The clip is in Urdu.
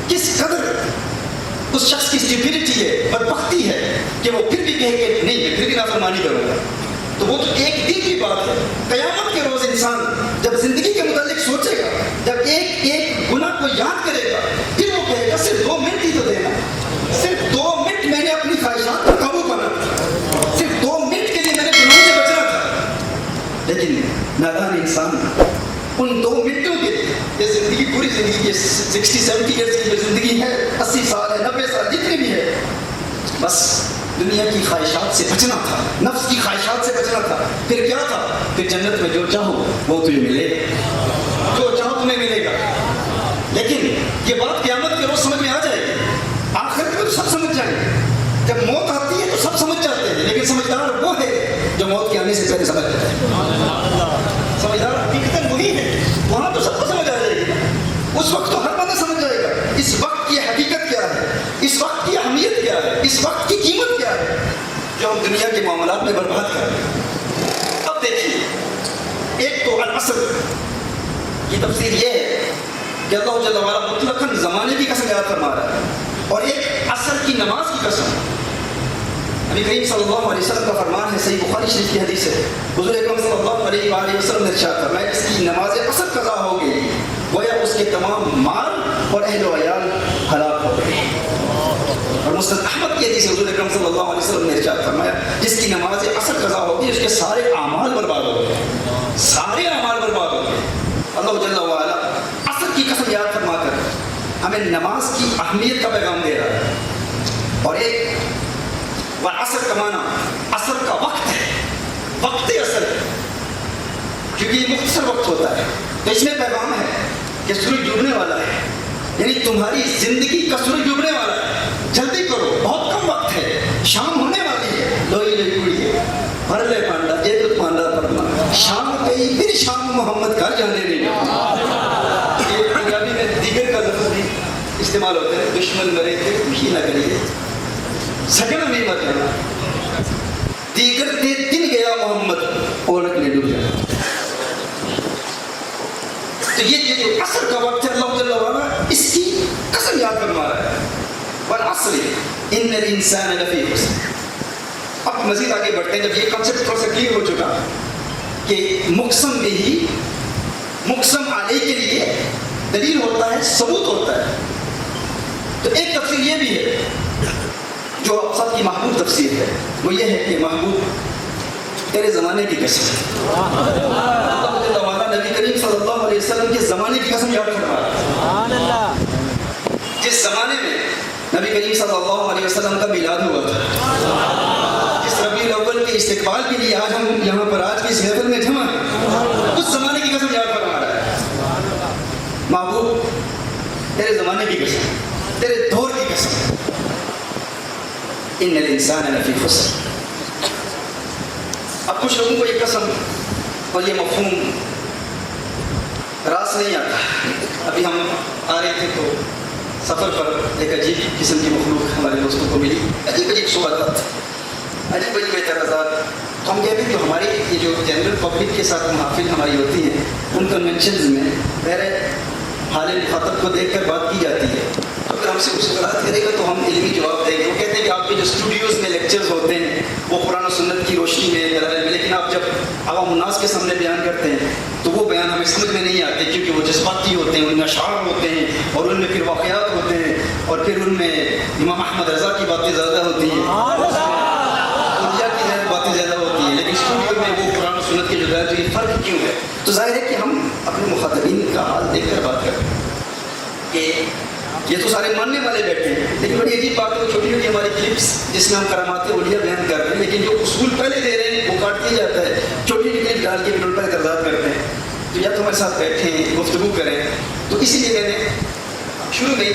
کس قدر اس شخص کی اسٹیبلٹی ہے، بدبختی ہے کہ وہ پھر بھی کہے کہ نہیں میں پھر بھی نافرمانی کروں گا. تو وہ تو ایک دن کی بات ہے. قیامت کے روز انسان جب زندگی کے متعلق سوچے گا، جب ایک ایک گناہ کو یاد کرے گا، پھر وہ کہے گا صرف 2 منٹ ہی تو دینا، صرف 2 منٹ میں نے اپنی خواہشات پر قابو پانا تھا، صرف 2 منٹ کے لیے میں نے گناہوں سے بچنا تھا. لیکن نادان انسان ان 2 منٹوں کے لیے یہ زندگی، پوری زندگی، 60-70 ایئرس کی جو زندگی ہے، 80 سال ہے، 90 سال جتنی بھی ہے، بس دنیا کی خواہشات سے بچنا تھا، نفس کی خواہشات سے بچنا تھا. پھر کیا تھا؟ پھر جنت میں جو چاہو وہ تمہیں ملے گا، جو چاہو تمہیں ملے گا. لیکن یہ بات قیامت کے روز سمجھ میں آ جائے گی. آخرت میں تو سب سمجھ جائیں گے، جب موت آتی ہے تو سب سمجھ جاتے ہیں، لیکن سمجھدار وہ ہے جو موت کے آنے سے پہلے سمجھ جاتا ہے. سمجھدار حقیقتاً وہی ہے. وہاں تو سب کو سمجھ آ جائے گی، اس وقت تو ہر بندہ سمجھ جائے گا اس وقت کی حقیقت کیا ہے، اس وقت کی اہمیت کیا ہے، اس وقت کی قیمت کیا ہے جو ہم دنیا کے معاملات میں برباد کر رہے ہیں. اب دیکھیے، ایک تو العصر کی تفسیر یہ ہے کہ اللہ جل وعلا مطلقاً زمانے کی قسم یاد فرما رہا ہے، اور ایک عصر کی نماز کی قسم. نبی کریم صلی اللہ علیہ وسلم کا فرمان ہے، صحیح بخاری شریف کی حدیث ہے، حضور اکرم صلی اللہ علیہ وآلہ وسلم نے ارشاد فرمایا اس کی نماز عصر قضا ہو گئی گویا اس کے تمام مال اور اہل و عیال ہلاک ہو گئے. اور مسند احمد کی حدیث حضور اکرم صلی اللہ علیہ وسلم نے ارشاد فرمایا جس کی نماز عصر قضا ہوگی اس کے سارے اعمال برباد ہو گئے، سارے اعمال برباد ہو گئے. اللہ جل وعلا عصر کی قسم یاد فرما کر ہمیں نماز کی اہمیت کا پیغام دے رہا ہے. اور ایک عصر کا معنی عصر کا وقت ہے، وقت عصر ہے، کیونکہ یہ مختصر وقت ہوتا ہے. تو اس میں پیغام ہے کہ سورج ڈوبنے والا ہے، یعنی تمہاری زندگی کا سورج ڈوبنے والا ہے، جلدی کرو، بہت کم وقت ہے، شام ہونے والی ہے. لوئی لوئی کڑی ہے بھر لے پانڈا جے تو پانڈا پڑنا شام گئی پھر شام محمد کا جانے نہیں. یہ پنجابی میں دیگر کا لفظ بھی استعمال ہوتا ہے، دشمن مرے تھے خوشی نہ کریے، سگن بھی مت کرنا، دیگر دن گیا محمد اولک نے ڈوب جانا. تو یہ جو عصر کا وقت ہے اللہ جل وعلا اس کی قسم یاد فرما رہا ہے. والعصر ان الانسان لفی خسر. اب مزید آگے بڑھتے ہیں. جب یہ کنسپٹ تھوڑا سا کلیئر ہو چکا کہ مقسم بھی مقسم علیہ کے لیے دلیل ہوتا ہے، ثبوت ہوتا ہے، تو ایک تفسیر یہ بھی ہے جو سب کی محبوب تفسیر ہے، وہ یہ ہے کہ محبوب تیرے زمانے کی قسم. اللہ جل وعلا نبی کریم صلی اللہ علیہ وسلم کے زمانے کی قسم یاد فرما رہا ہے. جس زمانے میں نبی کریم صلی اللہ علیہ وسلم کا میلاد ہوا تھا، جس ربیع الاول کے استقبال کے لیے آج ہم یہاں پر آج کی اس محفل میں جمع ہیں، اس زمانے کی قسم یاد فرما رہا ہے. محبوب تیرے زمانے کی قسم، تیرے دور کی قسم، ان الانسان لفی خسر. اب کچھ لوگوں کو یہ قسم اور یہ مفہوم راس نہیں آتا. ابھی ہم آ رہے تھے تو سفر پر ایک عجیب قسم کی مخلوق ہمارے دوستوں کو ملی، عجیب عجیب سوالات، عجیب عجیب اعتراضات. تو ہم کہتے ہیں کہ ہماری یہ جو جنرل پبلک کے ساتھ محافل ہماری ہوتی ہیں ان کنونشنز میں میرے حال مخاطب کو دیکھ کر بات کی جاتی ہے. اگر ہم سے کچھ سوالات کرے گا تو ہم علمی جواب دیں گے. وہ کہتے ہیں کہ آپ کے جو اسٹوڈیوز میں لیکچرز ہوتے ہیں وہ قرآن و سنت کی روشنی میں دلائل میں، لیکن آپ جب عوام الناس کے سامنے بیان کرتے ہیں تو وہ بیان ہمیں سمجھ میں نہیں آتے، کیونکہ وہ جذباتی ہوتے ہیں، ان میں اشعار ہوتے ہیں اور ان میں پھر واقعات ہوتے ہیں اور پھر ان میں امام احمد رضا کی باتیں زیادہ ہوتی ہیں، دنیا کی باتیں زیادہ ہوتی ہیں. لیکن اسٹوڈیو میں وہ قرآن و سنت کے جو ہے تو یہ فرق کیوں ہے؟ تو ظاہر ہے کہ ہم اپنے مخاطبین کا حال دیکھ کر بات کرتے ہیں کہ یہ تو سارے ماننے والے بیٹھے ہیں، لیکن بڑی عجیب بات ہے وہ چھوٹی چھوٹی ہماری کلپس جس میں ہم کرامات اولیاء بیان کر رہے ہیں، لیکن جو اصول پہلے دے رہے ہیں وہ کاٹ دیا جاتا ہے، چھوٹی چھوٹی کلپ ڈال کے پھر ان پر اعتراضات کرتے ہیں. تو یا تو ہمارے ساتھ بیٹھیں گفتگو کریں. تو اسی لیے میں نے شروع میں